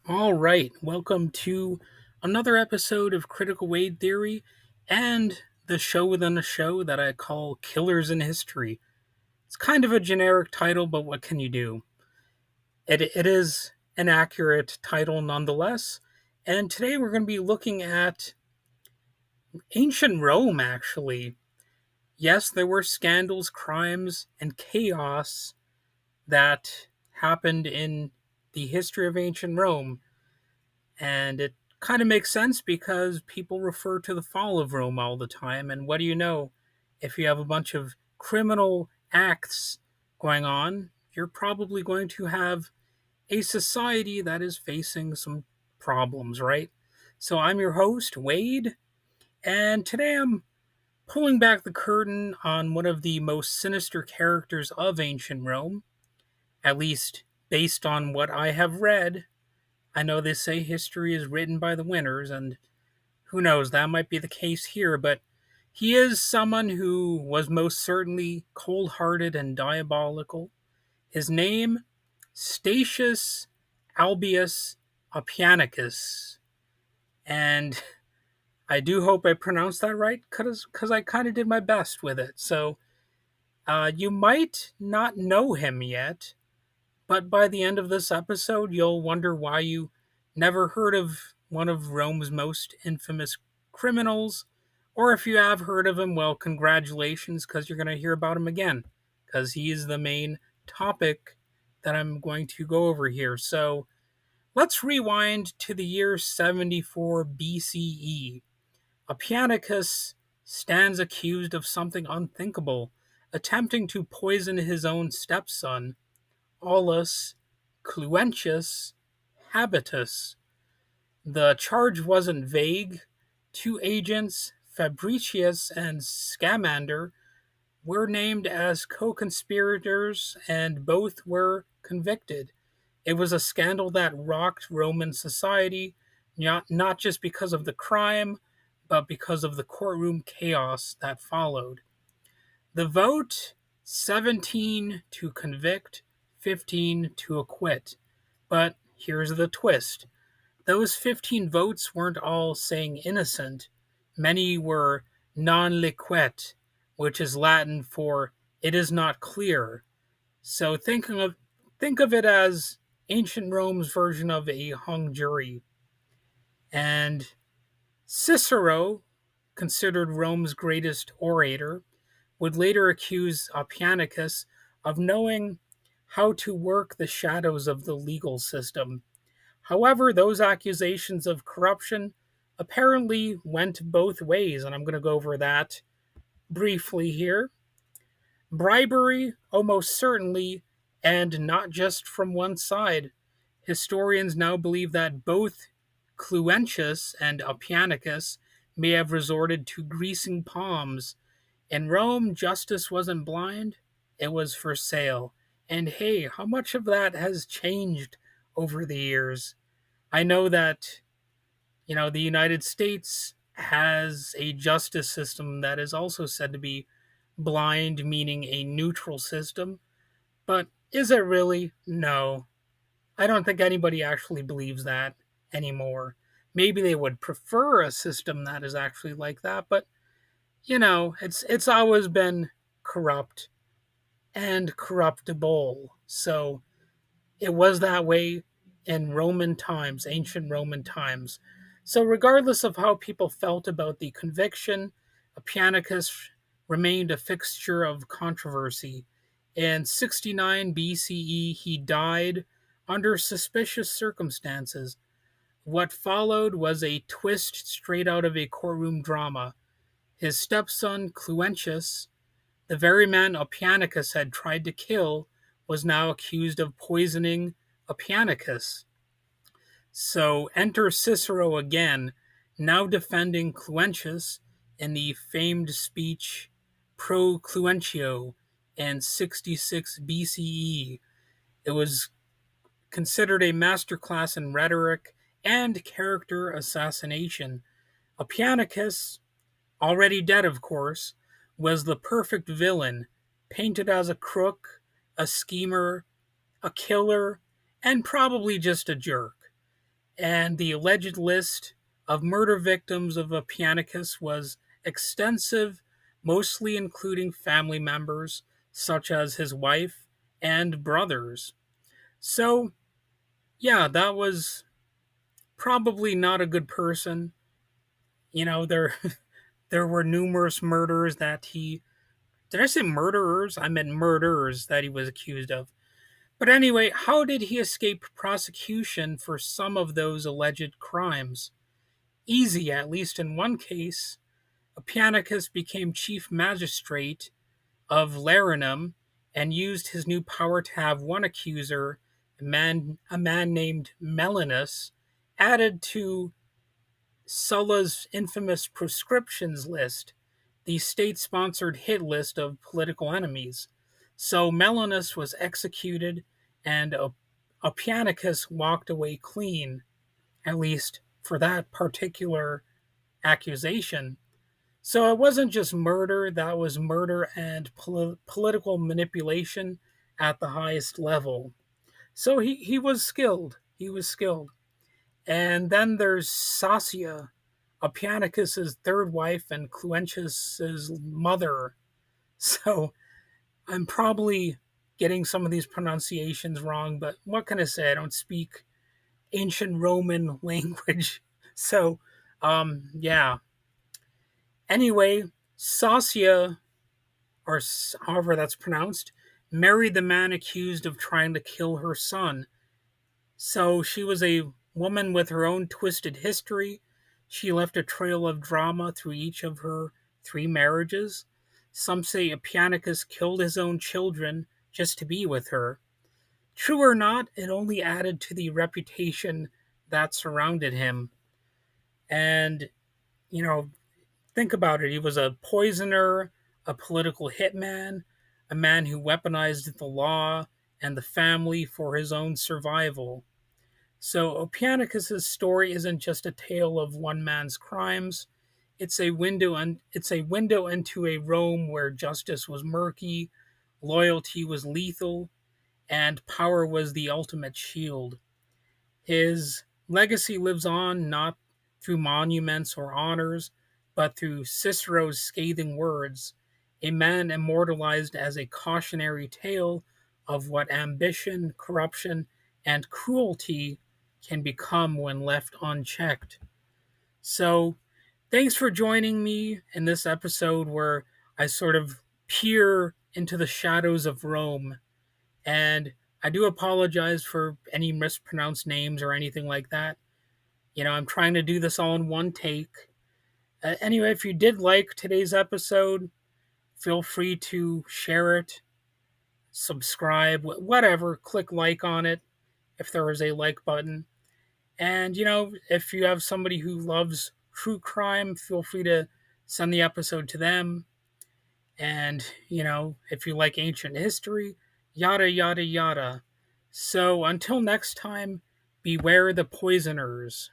All right, welcome to another episode of Critical Wade Theory and the show within a show that I call Killers in History. It's kind of a generic title, but what can you do? It is an accurate title nonetheless. And today we're going to be looking at ancient Rome, actually. Yes, there were scandals, crimes, and chaos that happened in the history of ancient Rome. And it kind of makes sense because people refer to the fall of Rome all the time. And what do you know? If you have a bunch of criminal acts going on, you're probably going to have a society that is facing some problems, right? So I'm your host, Wade, and today I'm pulling back the curtain on one of the most sinister characters of ancient Rome, at least based on what I have read. I know they say history is written by the winners, and who knows, that might be the case here, but he is someone who was most certainly cold hearted and diabolical. His name, Statius Albius Oppianicus. And I do hope I pronounced that right because I kind of did my best with it. So you might not know him yet, but by the end of this episode, you'll wonder why you never heard of one of Rome's most infamous criminals. Or if you have heard of him, well, congratulations, because you're going to hear about him again, because he is the main topic that I'm going to go over here. So let's rewind to the year 74 BCE. Oppianicus stands accused of something unthinkable, attempting to poison his own stepson, Aulus Cluentius Habitus. The charge wasn't vague. Two agents, Fabricius and Scamander, were named as co-conspirators and both were convicted. It was a scandal that rocked Roman society, not just because of the crime, but because of the courtroom chaos that followed. The vote 17 to convict, 15 to acquit. But here's the twist: those 15 votes weren't all saying innocent. Many were non liquet, which is Latin for it is not clear. So think of it as ancient Rome's version of a hung jury. And Cicero, considered Rome's greatest orator, would later accuse Oppianicus of knowing how to work the shadows of the legal system. However, those accusations of corruption apparently went both ways, and I'm going to go over that briefly here. Bribery, almost certainly, and not just from one side. Historians now believe that both Cluentius and Oppianicus may have resorted to greasing palms. In Rome, justice wasn't blind, it was for sale. And hey, how much of that has changed over the years? I know that, the United States has a justice system that is also said to be blind, meaning a neutral system. But is it really? No. I don't think anybody actually believes that anymore. Maybe they would prefer a system that is actually like that, but it's always been corrupt and corruptible. So it was that way in Roman times, ancient Roman times. So regardless of how people felt about the conviction, Oppianicus remained a fixture of controversy. In 69 BCE, he died under suspicious circumstances. What followed was a twist straight out of a courtroom drama. His stepson, Cluentius, the very man Oppianicus had tried to kill, was now accused of poisoning Oppianicus. So enter Cicero again, now defending Cluentius in the famed speech Pro Cluentio in 66 BCE. It was considered a masterclass in rhetoric and character assassination. Oppianicus, already dead of course, was the perfect villain, painted as a crook, a schemer, a killer, and probably just a jerk. And the alleged list of murder victims of Oppianicus was extensive, mostly including family members such as his wife and brothers. So, yeah, that was probably not a good person. There there were numerous murders that he did I say murderers? I meant murderers that he was accused of. But anyway, how did he escape prosecution for some of those alleged crimes? Easy, at least in one case. Oppianicus became chief magistrate of Larinum and used his new power to have one accuser, a man named Melanus, added to Sulla's infamous proscriptions list, the state sponsored hit list of political enemies. So Melanus was executed, and Oppianicus walked away clean, at least for that particular accusation. So it wasn't just murder, that was murder and political manipulation at the highest level. So he was skilled. He was skilled. And then there's Sasia, Oppianicus's third wife and Cluentius's mother. So I'm probably getting some of these pronunciations wrong, but what can I say? I don't speak ancient Roman language. So, yeah. Anyway, Sasia, or however that's pronounced, married the man accused of trying to kill her son. So she was a woman with her own twisted history. She left a trail of drama through each of her three marriages. Some say Oppianicus killed his own children just to be with her. True or not, it only added to the reputation that surrounded him. And, you know, think about it. He was a poisoner, a political hitman, a man who weaponized the law and the family for his own survival. So Oppianicus's story isn't just a tale of one man's crimes. It's a window into a Rome where justice was murky, loyalty was lethal, and power was the ultimate shield. His legacy lives on not through monuments or honors, but through Cicero's scathing words, a man immortalized as a cautionary tale of what ambition, corruption, and cruelty can become when left unchecked. So, thanks for joining me in this episode where I sort of peer into the shadows of Rome. And I do apologize for any mispronounced names or anything like that. I'm trying to do this all in one take. Anyway, if you did like today's episode, feel free to share it, subscribe, whatever. Click like on it if there is a like button. And, if you have somebody who loves true crime, feel free to send the episode to them. And, if you like ancient history, yada, yada, yada. So until next time, beware the poisoners.